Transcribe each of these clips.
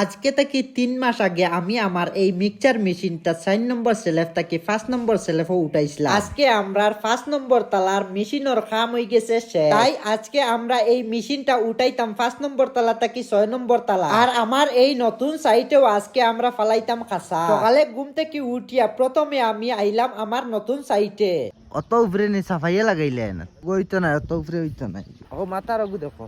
আজকে থেকে 3 মাস আগে আমি আমার এই মিক্সচার মেশিনটা 4 নম্বর সেলেফ থেকে 5 নম্বর সেলেফও উঠাইছিলাম। আজকে আমরা 5 নম্বর তালার মেশিনের কাম হয়ে গেছে শেষ। তাই আজকে আমরা এই মেশিনটা উঠাইতাম 5 নম্বর তালা থেকে 6 নম্বর তালা। আর আমার এই নতুন সাইটেও আজকে আমরা ফালাইতাম খাসা। সকালে ঘুম থেকে উঠিয়া প্রথমে আমি আইলাম আমার নতুন সাইটে। অত উপরে নি সাফাইয়া লাগাইলেন ওইতো না, অত উপরে ওইতো না। ও মাথার আগু দেখো।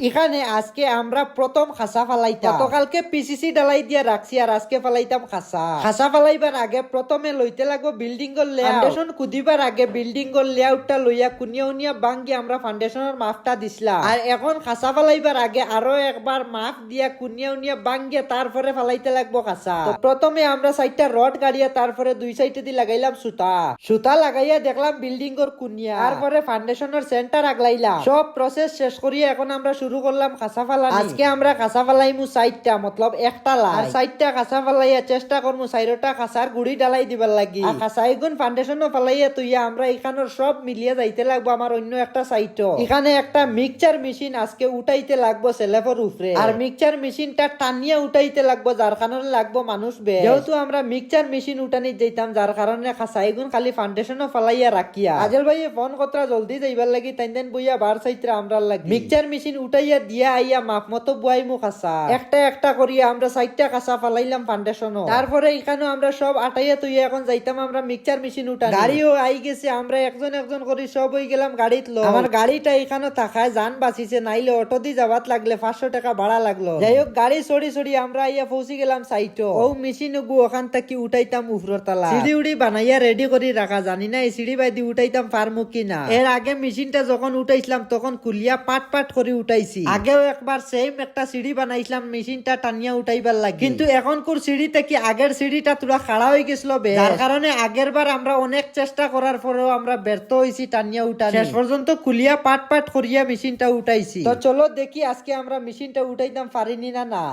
এখানে আজকে আমরা প্রথম খাসা ফালাইতাম। গতকালকে পিসিসি ডালাই দিয়ে রাখছি আর আজকে ফালাইতাম খাসা। খাসা ফালাইবার আগে প্রথমে লইতে লাগবো বিল্ডিং এর লেআউট। ফাউন্ডেশন কুদিবার আগে বিল্ডিং এর লেআউটটা লইয়া কুনিয়া উনিয়া বাঙ্গি আমরা ফাউন্ডেশনের মাপটা দিছিলাম। আর এখন খাসা ফালাইবার আগে আরো একবার মাপ দিয়া কুনিয়া উনিয়া বাঙ্গিয়া তারপরে ফালাইতে লাগবো খাসা। তো প্রথমে আমরা সাইডটা রড গাড়িয়া তারপরে দুই সাইডে দিয়ে লাগাইলাম সুতা। সুতা লাগাইয়া দেখলাম বিল্ডিং এর কুনিয়া, তারপরে ফাউন্ডেশনের সেন্টার আগলাইলাম। সব প্রসেস শেষ করিয়া এখন আমরা শুরু করলাম খাসা ফালানি। আজকে আমরা খাসা ফালাইমু 4টা, মতলব একটা লাই। আর 4টা খাসা ফালাইয়া চেষ্টা করমু 4টা খাসার গুড়ি ডালাই দিবার লাগি। আর খাসাই গুণ ফাউন্ডেশনও ফালাইয়া তুইয়া আমরা এখানের সব মিলিয়ে যাইতে লাগবো আমার অন্য একটা সাইটও। এখানে একটা মিক্সচার মেশিন আজকে উঠাইতে লাগবো সেলেফের উপরে। আর মিক্সচার মেশিনটা টানিয়া উঠাইতে লাগবো, যার কারণে লাগবো মানুষ বেশ। যেহেতু আমরা মিক্সচার মেশিন উঠানি যাইতাম, যার কারণে খাসাই গুণ খালি ফাউন্ডেশনও ফালাইয়া রাখিয়া আজল ভাই ফোন কতরা জলদি যাইবার লাগি তাই বইয়া বার সাইটরা আমরা লাগি। মিক্সচার মেশিন উঠাইয়া দিয়া আইয়া মাপ মতো বুয়াইমু খাসা। একটা একটা করিয়া আমরা 4টা খাসা ফালাইলাম ফাউন্ডেশনও। তারপরে এখানে আমরা সব আটাইয়া তুইয়া এখন যাইতাম আমরা মিক্সচার মেশিন উঠানি। গাড়িও আই গেছে, আমরা একজন একজন করি সব হয়ে গেলাম গাড়িত লো। আমার গাড়িটা এখানে থাকায় জান বাঁচিছে, নাইলে অটো দি যাবাত লাগলে 500 টাকা ভাড়া লাগলো। যাই হোক গাড়ি সরি সরি আমরা আইয়া পৌঁছি গেলাম সাইটও। ও মেশিন গু ওখান থেকে উঠাইতাম উপরের তালা। সিঁড়ি উড়ি বানাইয়া রেডি করি রাখা, জানি না এই সিঁড়ি বাইদি উঠাইতাম পারমু কিনা। এর আগে মেশিনটা যখন উঠাইছিলাম তখন কুলিয়া পাট পাট করে উঠাইছি। আগেও একবার সেম একটা সিঁড়ি বানাইছিলাম মেশিনটা টানিয়া উঠাইবার লাগে, কিন্তু এখন কোর সিঁড়ি থেকে আগের সিঁড়িটা তুরা খাড়া হয়ে গেছিল, যার কারণে আগের বার আমরা অনেক চেষ্টা করার পরেও আমরা ব্যর্থ হয়েছি টানিয়া উঠানি। শেষ পর্যন্ত কুলিয়া পাট পাট করিয়া মেশিনটা উঠাইছি। তো চলো দেখি আজকে আমরা মেশিনটা উঠাইতাম পারিনি না না।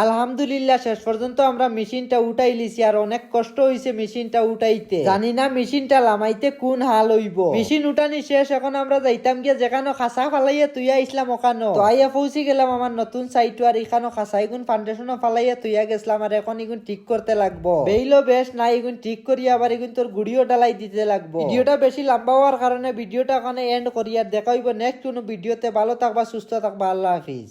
আলহামদুলিল্লাহ শেষ পর্যন্ত আমরা মেশিনটা উঠাই লিছি। আর অনেক কষ্ট হইছে মেশিনটা উঠাইতে, জানি না মেশিনটা লামাইতে কোন হাল হইব। মেশিন উঠানি শেষ, এখন আমরা যাইতাম গিয়া যেখানে খাসা ফালাইয়া তুইয়া ইসলাম ওখানো। তো আইয়া পৌঁছি গেলাম আমার নতুন সাইট। আর এখানে খাসা এগুন ফাউন্ডেশনও ফালাইয়া তুইয়া গেছিলাম। আর এখন এগুন ঠিক করতে লাগবো। বেইলো বেশ না এগুন ঠিক করিয়া আবার এগুন তোর গুড়িও ডালাই দিতে লাগবো। ভিডিওটা বেশি লম্বা হওয়ার কারণে ভিডিওটা ওখানে এন্ড করিয়া দেখা হইব নেক্সট কোনো ভিডিওতে। ভালো থাকবা, সুস্থ থাকবা, আল্লাহ হাফিজ।